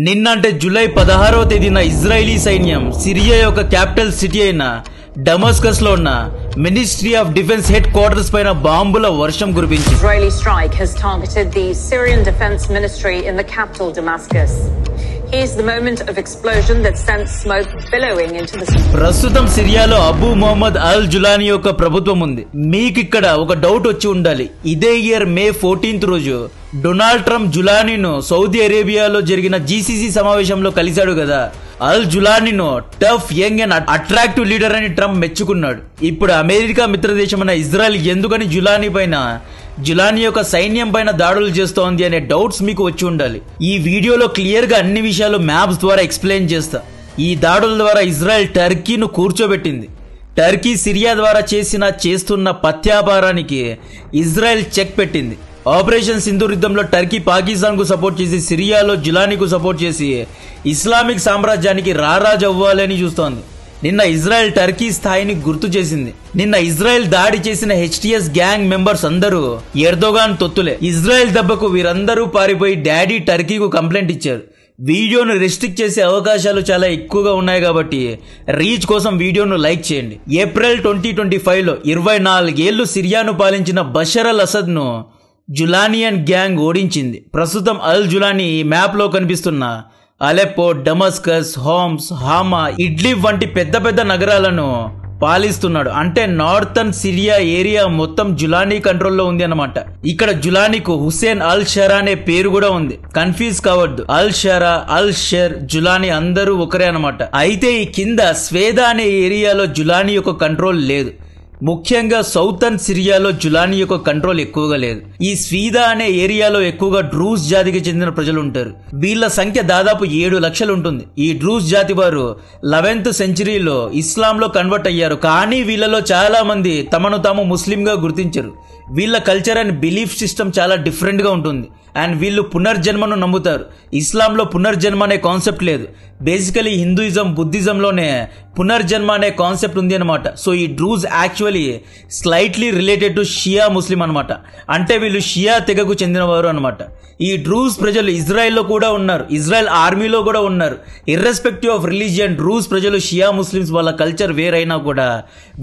నిన్నంటే July 16వ తేదీన Israeli సైన్యం Syria యొక్క క్యాపిటల్ సిటీ అయిన డమస్కస్ లో ఉన్న ministry of defence head quarters పైన బాంబుల వర్షం కురిపించింది. Israeli strike has targeted the Syrian Defense Ministry in the capital Damascus. Here's the moment of explosion that sent smoke billowing into the city. ప్రస్తుతం సిరియాలో అబూ మొహమ్మద్ అల్ జులానీ యొక్క ప్రభుత్వం ఉంది. మీకు ఇక్కడ ఒక డౌట్ వచ్చి ఉండాలి. ఇదే ఇయర్ మే 14th రోజు డొనాల్డ్ ట్రంప్ జులానీను సౌదీ అరేబియాలో జరిగిన జీసీసీ సమావేశంలో కలిశాడు కదా. అల్ జులానీను tough, young and attractive leader అని ట్రంప్ మెచ్చుకున్నాడు. ఇప్పుడు అమెరికా మిత్రదేశమైన ఇజ్రాయెల్ ఎందుకని జులానీ యొక్క సైన్యం పైన దాడులు చేస్తోంది అనే డౌట్స్ మీకు వచ్చి ఉండాలి. ఈ వీడియోలో క్లియర్ గా అన్ని విషయాలు మ్యాప్స్ ద్వారా ఎక్స్ప్లెయిన్ చేస్తా. ఈ దాడుల ద్వారా ఇజ్రాయెల్ టర్కీను కూర్చోబెట్టింది. టర్కీ సిరియా ద్వారా చేస్తున్న పత్యాపారానికి ఇజ్రాయెల్ చెక్ పెట్టింది. ఆపరేషన్ సింధూర్ యుద్ధంలో టర్కీ పాకిస్తాన్ కు సపోర్ట్ చేసి సిరియాలో జులానీకు సపోర్ట్ చేసి ఇస్లామిక్ సామ్రాజ్యానికి రారాజు అవ్వాలని చూస్తోంది. నిన్న ఇజ్రాయెల్ టర్కీ స్థాయిని గుర్తు చేసింది. నిన్న ఇజ్రాయెల్ దాడి చేసిన హెచ్టిఎస్ గ్యాంగ్ మెంబర్స్ అందరూ ఎర్దోగాన్ తొత్తులే. ఇజ్రాయెల్ దెబ్బకు వీరందరూ పారిపోయి డాడీ టర్కీకు కంప్లైంట్ ఇచ్చారు. వీడియోను రెస్ట్రిక్ట్ చేసే అవకాశాలు చాలా ఎక్కువగా ఉన్నాయి కాబట్టి రీచ్ కోసం వీడియోను లైక్ చేయండి. ఏప్రిల్ 2025లో 24 ఏళ్లు సిరియాను పాలించిన బషర్ అల్ అసద్ ను జులానియన్ గ్యాంగ్ ఓడించింది. ప్రస్తుతం అల్ జులానీ మ్యాప్ లో కనిపిస్తున్న అలెప్పో, డమస్కస్, హోమ్స్, హామా, ఇడ్లిబ్ వంటి పెద్ద పెద్ద నగరాలను పాలిస్తున్నాడు. అంటే నార్థన్ సిరియా ఏరియా మొత్తం జులానీ కంట్రోల్లో ఉంది అన్నమాట. ఇక్కడ జులానీకు హుసేన్ అల్ షరా అనే పేరు కూడా ఉంది. కన్ఫ్యూజ్ కావద్దు. అల్ షరా, అల్ షర్, జులానీ అందరూ ఒకరే అన్నమాట. అయితే ఈ కింద స్వేదా అనే ఏరియాలో జులానీ యొక్క కంట్రోల్ లేదు. ముఖ్యంగా సౌతర్న్ సిరియాలో జులానీ యొక్క కంట్రోల్ ఎక్కువగా లేదు. ఈ స్వీదా అనే ఏరియాలో ఎక్కువగా డ్రూజ్ జాతికి చెందిన ప్రజలు ఉంటారు. వీళ్ళ సంఖ్య దాదాపు 7 లక్షలు ఉంటుంది. ఈ డ్రూజ్ జాతి వారు 11th సెంచరీలో ఇస్లాంలో కన్వర్ట్ అయ్యారు. కానీ వీళ్ళలో చాలా మంది తమను తాము ముస్లింగా గుర్తించరు. వీళ్ళ కల్చర్ అండ్ బిలీఫ్ సిస్టమ్ చాలా డిఫరెంట్ గా ఉంటుంది. అండ్ వీళ్ళు పునర్జన్మను నమ్ముతారు. ఇస్లాంలో పునర్జన్మ అనే కాన్సెప్ట్ లేదు. బేసికలీ హిందూయిజం, బుద్ధిజంలోనే పునర్జన్మ అనే కాన్సెప్ట్ ఉంది అనమాట. సో ఈ Druze actually slightly related to Shia Muslim అనమాట. అంటే వీళ్ళు షియా తెగకు చెందినవారు అనమాట. ఈ డ్రూజ్ ప్రజలు ఇజ్రాయెల్లో కూడా ఉన్నారు, ఇజ్రాయెల్ ఆర్మీలో కూడా ఉన్నారు. ఇర్రెస్పెక్టివ్ ఆఫ్ రిలీజియన్ డ్రూజ్ ప్రజలు షియా ముస్లిమ్స్ వాళ్ళ కల్చర్ వేరైనా కూడా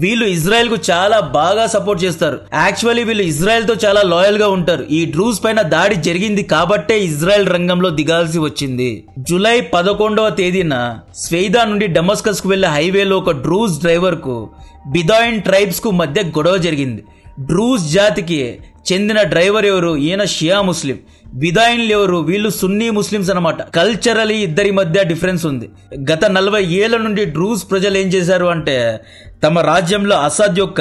వీళ్ళు ఇజ్రాయెల్ కు చాలా బాగా సపోర్ట్ చేస్తారు. యాక్చువల్లీ వీళ్ళు ఇజ్రాయెల్ తో చాలా లాయల్ గా ఉంటారు. ఈ డ్రూజ్ పైన దాడి జరిగింది కాబట్టే ఇజ్రాయెల్ రంగంలో దిగాల్సి వచ్చింది. జూలై 11వ తేదీన స్వేదా నుండి డమస్కస్ కు వెళ్లే హైవేలో ఒక డ్రూజ్ డ్రైవర్ కు బిదాయిన్ ట్రైబ్స్ కు మధ్య గొడవ జరిగింది. డ్రూజ్ జాతికి చెందిన డ్రైవర్ ఎవరు? ఈయన షియా ముస్లిం. బిదాయిన్లు ఎవరు? వీళ్ళు సున్నీ ముస్లిమ్స్ అనమాట. కల్చరలీ ఇద్దరి మధ్య డిఫరెన్స్ ఉంది. గత 40 ఏళ్ల నుండి డ్రూజ్ ప్రజలు ఏం చేశారు అంటే తమ రాజ్యంలో అసద్ యొక్క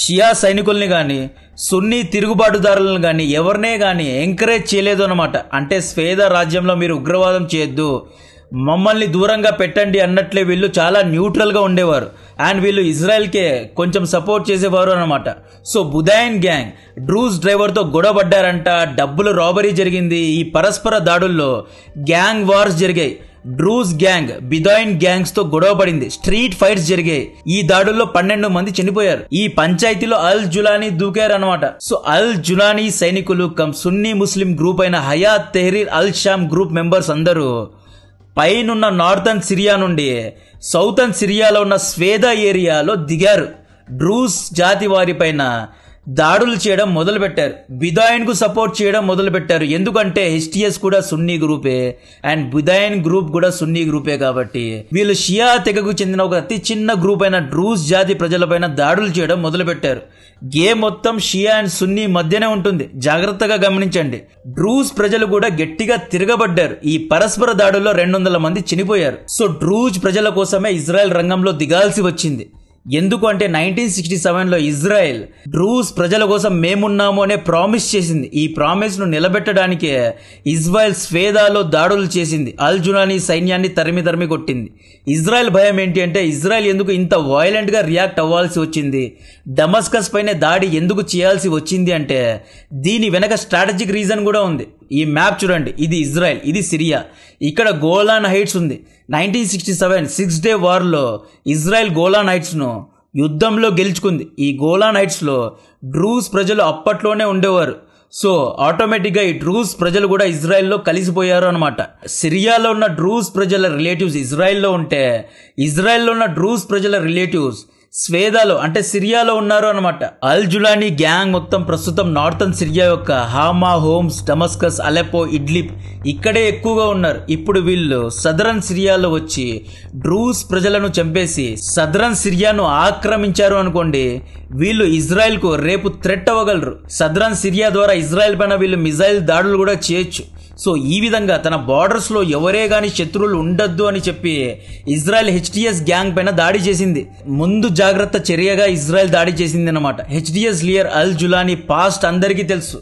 షియా సైనికుల్ని గాని సున్నీ తిరుగుబాటుదారులను గాని ఎవరినే గాని ఎంకరేజ్ చేయలేదు అనమాట. అంటే స్వేద రాజ్యంలో మీరు ఉగ్రవాదం చేయొద్దు, మమ్మల్ని దూరంగా పెట్టండి అన్నట్లే వీళ్ళు చాలా న్యూట్రల్ గా ఉండేవారు. అండ్ వీళ్ళు ఇజ్రాయెల్ కే కొంచెం సపోర్ట్ చేసేవారు అనమాట. సో బుదాయిన్ గ్యాంగ్ డ్రూజ్ డ్రైవర్ తో గొడవ పడ్డారంట. డబ్బులు రాబరీ జరిగింది. ఈ పరస్పర దాడుల్లో గ్యాంగ్ వార్స్ జరిగాయి. డ్రూజ్ గ్యాంగ్ బిదాయిన్ గ్యాంగ్స్ తో గొడవ పడింది. స్ట్రీట్ ఫైట్స్ జరిగాయి. ఈ దాడుల్లో 12 మంది చనిపోయారు. ఈ పంచాయతీలో అల్ జులానీ దూకారు అనమాట. సో అల్ జులానీ సైనికులు కమ్ సున్నీ ముస్లిం గ్రూప్ అయిన Hayat Tahrir al Sham group members అందరూ పైనున్న నార్థన్ సిరియా నుండి సౌతర్న్ సిరియాలో ఉన్న స్వేదా ఏరియాలో దిగారు. డ్రూజ్ జాతి వారి పైన దాడులు చేయడం మొదలు పెట్టారు. బిదాయిన్ కు సపోర్ట్ చేయడం మొదలు పెట్టారు. ఎందుకంటే హెచ్టిఎస్ కూడా సున్నీ గ్రూపే అండ్ బిదాయిన్ గ్రూప్ కూడా సున్నీ గ్రూపే. కాబట్టి వీళ్ళు షియా తెగకు చెందిన ఒక అతి చిన్న గ్రూప్ అయిన డ్రూజ్ జాతి ప్రజలపైన దాడులు చేయడం మొదలు పెట్టారు. గేమ్ మొత్తం షియా అండ్ సున్నీ మధ్యనే ఉంటుంది. జాగ్రత్తగా గమనించండి. డ్రూజ్ ప్రజలు కూడా గట్టిగా తిరగబడ్డారు. ఈ పరస్పర దాడుల్లో 200 మంది చనిపోయారు. సో డ్రూజ్ ప్రజల కోసమే ఇజ్రాయెల్ రంగంలో దిగాల్సి వచ్చింది. ఎందుకు అంటే 1967లో ఇజ్రాయెల్ డ్రూజ్ ప్రజల కోసం మేమున్నాము అనే ప్రామిస్ చేసింది. ఈ ప్రామిస్ ను నిలబెట్టడానికే ఇజ్రాయెల్ స్వేదాలో దాడులు చేసింది. అల్ జులానీ సైన్యాన్ని తరిమి కొట్టింది. ఇజ్రాయెల్ భయం ఏంటి అంటే ఇజ్రాయెల్ ఎందుకు ఇంత వైలెంట్ గా రియాక్ట్ అవ్వాల్సి వచ్చింది, డమస్కస్ పైన దాడి ఎందుకు చేయాల్సి వచ్చింది అంటే దీని వెనక స్ట్రాటజిక్ రీజన్ కూడా ఉంది. ఈ మ్యాప్ చూడండి. ఇది ఇజ్రాయెల్, ఇది సిరియా. ఇక్కడ గోలాన్ హైట్స్ ఉంది. 1967 6 డే వార్ లో ఇజ్రాయెల్ గోలాన్ హైట్స్ ను యుద్ధంలో గెలుచుకుంది. ఈ గోలాన్ హైట్స్ లో డ్రూజ్ ప్రజలు అప్పట్లోనే ఉండేవారు. సో ఆటోమేటిక్ గా ఈ డ్రూస్ ప్రజలు కూడా ఇజ్రాయెల్లో కలిసిపోయారు అనమాట. సిరియాలో ఉన్న డ్రూస్ ప్రజల రిలేటివ్స్ ఇజ్రాయెల్లో ఉంటే, ఇజ్రాయెల్లో ఉన్న డ్రూస్ ప్రజల రిలేటివ్స్ స్వేదాలో అంటే సిరియాలో ఉన్నారు అనమాట. అల్ జులానీ గ్యాంగ్ మొత్తం ప్రస్తుతం నార్థన్ సిరియా యొక్క హామా, హోమ్స్, డమస్కస్, అలెపో, ఇడ్లిబ్ ఇక్కడే ఎక్కువగా ఉన్నారు. ఇప్పుడు వీళ్ళు సదరన్ సిరియాలో వచ్చి డ్రూస్ ప్రజలను చంపేసి సదరన్ సిరియాను ఆక్రమించారు అనుకోండి, వీళ్ళు ఇజ్రాయెల్ కు రేపు థ్రెట్ అవ్వగలరు. సదరన్ సిరియా ద్వారా ఇజ్రాయెల్ పైన వీళ్ళు మిజైల్ దాడులు కూడా చేయొచ్చు. సో ఈ విధంగా తన బార్డర్స్ లో ఎవరే గాని శత్రువులు ఉండొద్దు అని చెప్పి ఇజ్రాయెల్ హెచ్డిఎస్ గ్యాంగ్ పైన దాడి చేసింది. ముందు జాగ్రత్త చర్యగా ఇజ్రాయెల్ దాడి చేసింది అన్నమాట. హెచ్డిఎస్ లీడర్ అల్ జులానీ పాస్ట్ అందరికీ తెలుసు.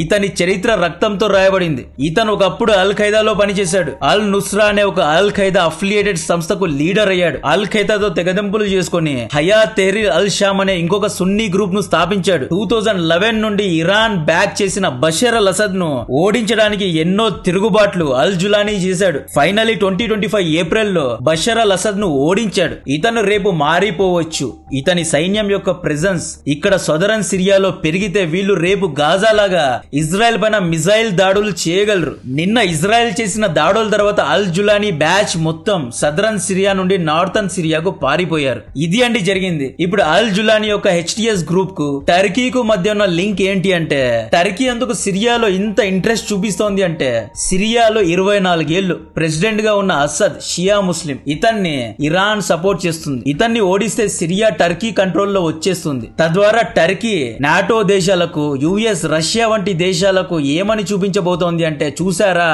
ఇతని చరిత్ర రక్తంతో రాయబడింది. ఇతను ఒకప్పుడు అల్ ఖైదాలో పనిచేశాడు. అల్ నుస్రా అనే ఒక అల్ ఖైదా అఫిలియేటెడ్ సంస్థకు లీడర్ అయ్యాడు. అల్ ఖైదాతో తెగదెంపులు చేసుకుని హయా తెహ్రీర్ అల్ షామ్ అనే ఇంకొక సున్నీ గ్రూప్ ను స్థాపించాడు. 2011 నుండి ఇరాన్ బ్యాక్ చేసిన బషర్ అల్ అసద్ ను ఓడించడానికి ఎన్నో తిరుగుబాట్లు అల్ జులానీ చేశాడు. ఫైనలీ 2025 ఏప్రిల్లో బషర్ అల్ అసద్ ను ఓడించాడు. ఇతను రేపు మారిపోవచ్చు. ఇతని సైన్యం యొక్క ప్రెజెన్స్ ఇక్కడ సదరన్ సిరియాలో పెరిగితే వీళ్ళు రేపు గాజా లాగా ఇజ్రాయెల్ పైన మిజైల్ దాడులు చేయగలరు. నిన్న ఇజ్రాయెల్ చేసిన దాడుల తర్వాత అల్ జులానీ బ్యాచ్ మొత్తం సదరన్ సిరియా నుండి నార్థన్ సిరియాకు పారిపోయారు. ఇది అండి జరిగింది. ఇప్పుడు అల్ జులానీ యొక్క హెచ్డిఎస్ గ్రూప్ కు టర్కీకు మధ్య ఉన్న లింక్ ఏంటి అంటే, టర్కీ ఎందుకు సిరియాలో ఇంత ఇంట్రెస్ట్ చూపిస్తోంది అంటే, సిరియాలో 24 ఏళ్లు ప్రెసిడెంట్ గా ఉన్న అసద్ షియా ముస్లిం. ఇతన్ని ఇరాన్ సపోర్ట్ చేస్తుంది. ఇతన్ని ఓడిస్తే సిరియా టర్కీ కంట్రోల్లో వచ్చేస్తుంది. తద్వారా టర్కీ నాటో దేశాలకు, యుఎస్, రష్యా వంటి దేశాలకు ఏమని చూపించబోతోంది అంటే, చూసారా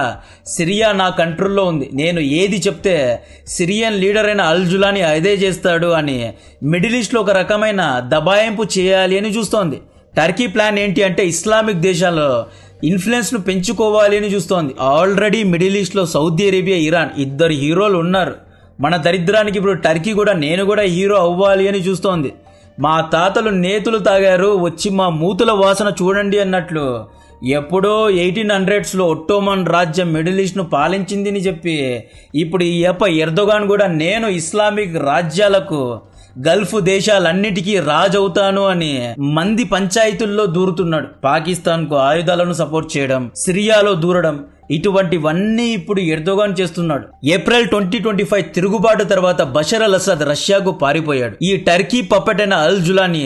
సిరియా నా కంట్రోల్లో ఉంది, నేను ఏది చెప్తే సిరియన్ లీడర్ అయిన అల్ జులానీ అదే చేస్తాడు అని మిడిల్ ఈస్ట్ లో ఒక రకమైన దబాయింపు చేయాలి అని చూస్తోంది. టర్కీ ప్లాన్ ఏంటి అంటే ఇస్లామిక్ దేశాల్లో ఇన్ఫ్లుయెన్స్ ను పెంచుకోవాలి అని చూస్తోంది. ఆల్రెడీ మిడిల్ ఈస్ట్ లో సౌదీ అరేబియా, ఇరాన్ ఇద్దరు హీరోలు ఉన్నారు. మన దరిద్రానికి ఇప్పుడు టర్కీ కూడా నేను కూడా హీరో అవ్వాలి అని చూస్తోంది. మా తాతలు నేతులు తాగారు, వచ్చి మా మూతుల వాసన చూడండి అన్నట్లు ఎప్పుడో 1800s లో ఒట్టోమన్ రాజ్యం మిడిల్ ఈస్ట్ ను పాలించింది అని చెప్పి ఇప్పుడు ఈ ఎర్దోగాన్ కూడా నేను ఇస్లామిక్ రాజ్యాలకు, గల్ఫ్ దేశాలన్నిటికీ రాజవుతాను అని మంది పంచాయతీల్లో దూరుతున్నాడు. పాకిస్తాన్ కు ఆయుధాలను సపోర్ట్ చేయడం, సిరియాలో దూరడం, ఇటువంటివన్నీ ఇప్పుడు ఎర్దోగాన్ చేస్తున్నాడు. ఏప్రిల్ 2025 తిరుగుబాటు తర్వాత బషర్ అల్ అసద్ రష్యాకు పారిపోయాడు. ఈ టర్కీ పప్పెట్ అయిన అల్ జులానీ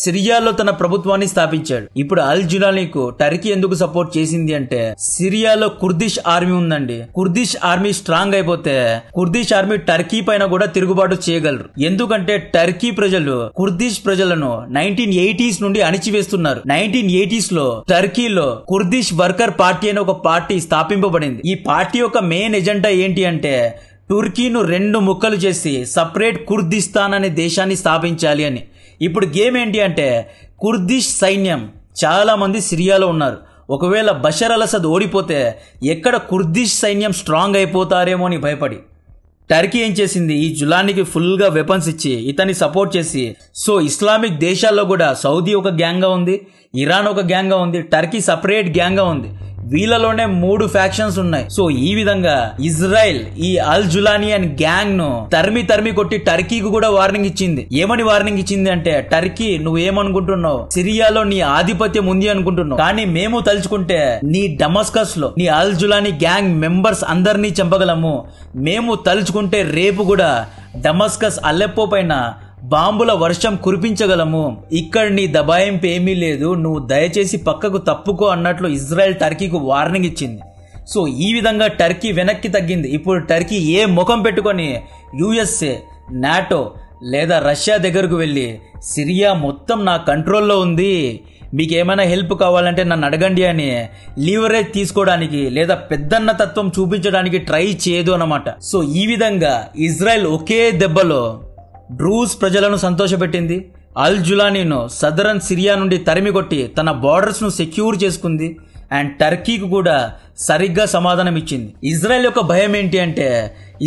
సిరియాలో తన ప్రభుత్వాన్ని స్థాపించాడు. ఇప్పుడు అల్ జులానీకు టర్కీ ఎందుకు సపోర్ట్ చేసింది అంటే, సిరియాలో కుర్దిష్ ఆర్మీ ఉందండి. కుర్దిష్ ఆర్మీ స్ట్రాంగ్ అయిపోతే కుర్దిష్ ఆర్మీ టర్కీ పైన కూడా తిరుగుబాటు చేయగలరు. ఎందుకంటే టర్కీ ప్రజలు కుర్దిష్ ప్రజలను 1980s నుండి అణిచివేస్తున్నారు. 1980s లో టర్కీలో కుర్దిష్ వర్కర్ పార్టీ అనే ఒక పార్టీ స్థాపింపబడింది. ఈ పార్టీ యొక్క మెయిన్ ఎజెండా ఏంటి అంటే, టుర్కీను 2 ముక్కలు చేసి సపరేట్ కుర్దిస్తాన్ అనే దేశాన్ని స్థాపించాలి అని. ఇప్పుడు గేమ్ ఏంటి అంటే, కుర్దిష్ సైన్యం చాలా మంది సిరియాలో ఉన్నారు. ఒకవేళ బషర్ అల్ అసద్ ఓడిపోతే ఎక్కడ కుర్దిష్ సైన్యం స్ట్రాంగ్ అయిపోతారేమో అని భయపడి టర్కీ ఏం చేసింది, ఈ జులానీకి ఫుల్ గా వెపన్స్ ఇచ్చి ఇతన్ని సపోర్ట్ చేసి, సో ఇస్లామిక్ దేశాల్లో కూడా సౌదీ ఒక గ్యాంగ్ గా ఉంది, ఇరాన్ ఒక గ్యాంగ్ గా ఉంది, టర్కీ సపరేట్ గ్యాంగ్ గా ఉంది. వీళ్ళలోనే 3 ఫ్యాక్షన్స్ ఉన్నాయి. సో ఈ విధంగా ఇజ్రాయెల్ ఈ అల్ జులానీ అండ్ గ్యాంగ్ ను తరిమి కొట్టి టర్కీకి కూడా వార్నింగ్ ఇచ్చింది. ఏమని వార్నింగ్ ఇచ్చింది అంటే, టర్కీ నువ్వేమనుకుంటున్నావు, సిరియాలో నీ ఆధిపత్యం ఉంది అనుకుంటున్నావు, కానీ మేము తలుచుకుంటే నీ డమస్కస్ లో నీ అల్ జులానీ గ్యాంగ్ మెంబర్స్ అందరినీ చంపగలము. మేము తలుచుకుంటే రేపు కూడా డమస్కస్, అలెప్పో పైన బాంబుల వర్షం కురిపించగలము. ఇక్కడ నీ దబాయింపు ఏమీ లేదు, నువ్వు దయచేసి పక్కకు తప్పుకో అన్నట్లు ఇజ్రాయెల్ టర్కీకి వార్నింగ్ ఇచ్చింది. సో ఈ విధంగా టర్కీ వెనక్కి తగ్గింది. ఇప్పుడు టర్కీ ఏ ముఖం పెట్టుకొని యుఎస్ఏ, నాటో లేదా రష్యా దగ్గరకు వెళ్ళి సిరియా మొత్తం నా కంట్రోల్లో ఉంది, మీకు ఏమైనా హెల్ప్ కావాలంటే నన్ను అడగండి అని లీవరేజ్ తీసుకోవడానికి లేదా పెద్దన్న తత్వం చూపించడానికి ట్రై చేయదు అన్నమాట. సో ఈ విధంగా ఇజ్రాయెల్ ఒకే దెబ్బలో డ్రూస్ ప్రజలను సంతోషపెట్టింది. అల్ జులానీను సదరన్ సిరియా నుండి తరిమికొట్టి తన బార్డర్స్ ను సెక్యూర్ చేసుకుంది. అండ్ టర్కీకి కూడా సరిగ్గా సమాధానం ఇచ్చింది. ఇజ్రాయెల్ యొక్క భయం ఏంటి అంటే,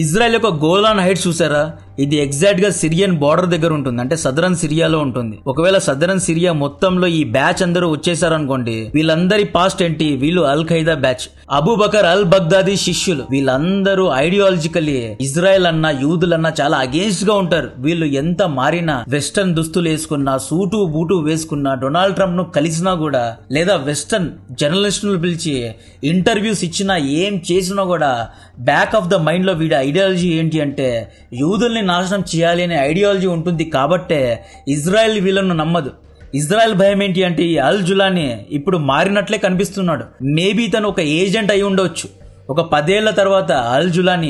ఇజ్రాయెల్ యొక్క గోలాన్ హైట్స్ చూసారా, ఇది ఎగ్జాక్ట్ గా సిరియన్ బార్డర్ దగ్గర ఉంటుంది, అంటే సదరన్ సిరియాలో ఉంటుంది. ఒకవేళ సదరన్ సిరియా మొత్తంలో ఈ బ్యాచ్ అందరూ వచ్చేసారనుకోండి, వీళ్ళందరి పాస్ట్ ఏంటి, వీళ్ళు అల్ ఖైదా బ్యాచ్, అబూ బకర్ అల్ బగ్దాది శిష్యులు. వీళ్ళందరూ ఐడియాలజికల్లీ ఇజ్రాయెల్ అన్న యూదులన్నా చాలా అగేన్స్ట్ గా ఉంటారు. వీళ్ళు ఎంత మారినా, వెస్టర్న్ దుస్తులు వేసుకున్నా, సూటు బూటు వేసుకున్నా, డొనాల్డ్ ట్రంప్ ను కలిసినా కూడా, లేదా వెస్టర్న్ జర్నలిస్టులు పిలిచి ఇంటర్వ్యూస్ ఇచ్చినా, ఏం చేసినా కూడా బ్యాక్ ఆఫ్ ద మైండ్ లో వీడి ఐడియాలజీ ఏంటి అంటే యూదుల్ని నాశనం చేయాలి అనే ఐడియాలజీ ఉంటుంది. కాబట్టే ఇజ్రాయెల్ వీళ్ళను నమ్మదు. ఇజ్రాయెల్ భయం ఏంటి అంటే, ఈ అల్ జులానీ ఇప్పుడు మారినట్లే కనిపిస్తున్నాడు. మేబీ తను ఒక ఏజెంట్ అయి ఉండొచ్చు. ఒక 10 ఏళ్ల తర్వాత అల్ జులానీ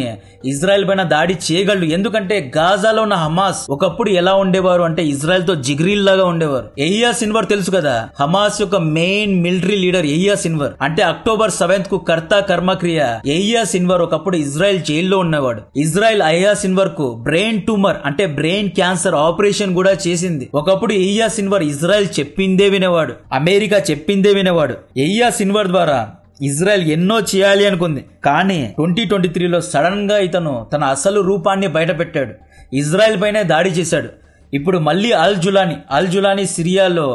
ఇజ్రాయెల్ పైన దాడి చేయగలడు. ఎందుకంటే గాజాలో ఉన్న హమాస్ ఒకప్పుడు ఎలా ఉండేవారు అంటే ఇజ్రాయెల్ తో జిగ్రీల్ లాగా ఉండేవారు. యెహియా సిన్వర్ తెలుసు కదా, హమాస్ యొక్క మెయిన్ మిలిటరీ లీడర్ యెహియా సిన్వర్. అంటే అక్టోబర్ 7th కు కర్త కర్మక్రియ యెహియా సిన్వర్ ఒకప్పుడు ఇజ్రాయెల్ జైల్లో ఉన్నవాడు. ఇజ్రాయెల్ యెహియా సిన్వర్ కు బ్రెయిన్ ట్యూమర్ అంటే బ్రెయిన్ క్యాన్సర్ ఆపరేషన్ కూడా చేసింది. ఒకప్పుడు యెహియా సిన్వర్ ఇజ్రాయెల్ చెప్పిందే వినేవాడు, అమెరికా చెప్పిందే వినేవాడు. యెహియా సిన్వర్ ద్వారా ఇజ్రాయెల్ ఎన్నో చేయాలి అనుకుంది. కానీ 2023లో సడన్ గా ఇతను తన అసలు రూపాన్ని బయటపెట్టాడు, ఇజ్రాయెల్ పైనే దాడి చేశాడు. ఇప్పుడు మళ్ళీ అల్ జులానీ సిరియాలో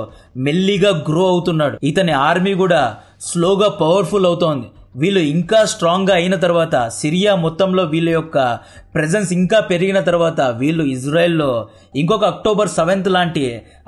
మెల్లిగా గ్రో అవుతున్నాడు. ఇతని ఆర్మీ కూడా స్లోగా పవర్ఫుల్ అవుతోంది. వీళ్ళు ఇంకా స్ట్రాంగ్ గా అయిన తర్వాత, సిరియా మొత్తంలో వీళ్ళ యొక్క ప్రెజెన్స్ ఇంకా పెరిగిన తర్వాత, వీళ్ళు ఇజ్రాయెల్లో ఇంకొక అక్టోబర్ 7th లాంటి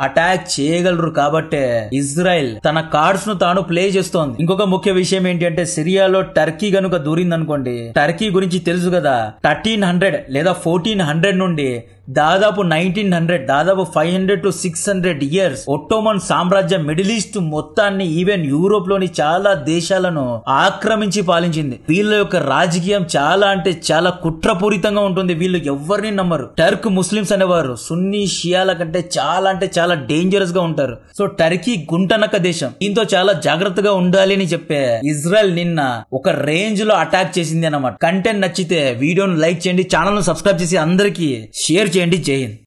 అటాక్ చేయగలరు. కాబట్టే ఇజ్రాయెల్ తన కార్డ్స్ ను తాను ప్లే చేస్తోంది. ఇంకొక ముఖ్య విషయం ఏంటి అంటే, సిరియాలో టర్కీ గనుక దూరిందనుకోండి, టర్కీ గురించి తెలుసు కదా, 1300 లేదా 1400 నుండి దాదాపు 1900, దాదాపు 500 to 600 ఇయర్స్ ఒట్టోమన్ సామ్రాజ్యం మిడిల్ ఈస్ట్ మొత్తాన్ని, ఈవెన్ యూరోప్ లోని చాలా దేశాలను ఆక్రమించి పాలించింది. వీళ్ళ యొక్క రాజకీయం చాలా అంటే చాలా కుట్రపూరితంగా ఉంటుంది. వీళ్ళు ఎవరిని నమ్మరు. టర్క్ ముస్లిమ్స్ అనేవారు సున్నీ షియాల కంటే చాలా అంటే చాలా డేంజరస్ గా ఉంటారు. సో టర్కీ గుంటనక్క దేశం. దీంతో చాలా జాగ్రత్తగా ఉండాలి అని చెప్పే ఇజ్రాయెల్ నిన్న ఒక రేంజ్ లో అటాక్ చేసింది అన్నమాట. కంటెంట్ నచ్చితే వీడియోను లైక్ చేయండి, ఛానల్ ను సబ్స్క్రైబ్ చేసి అందరికీ షేర్ చేయండి. జై హింద్.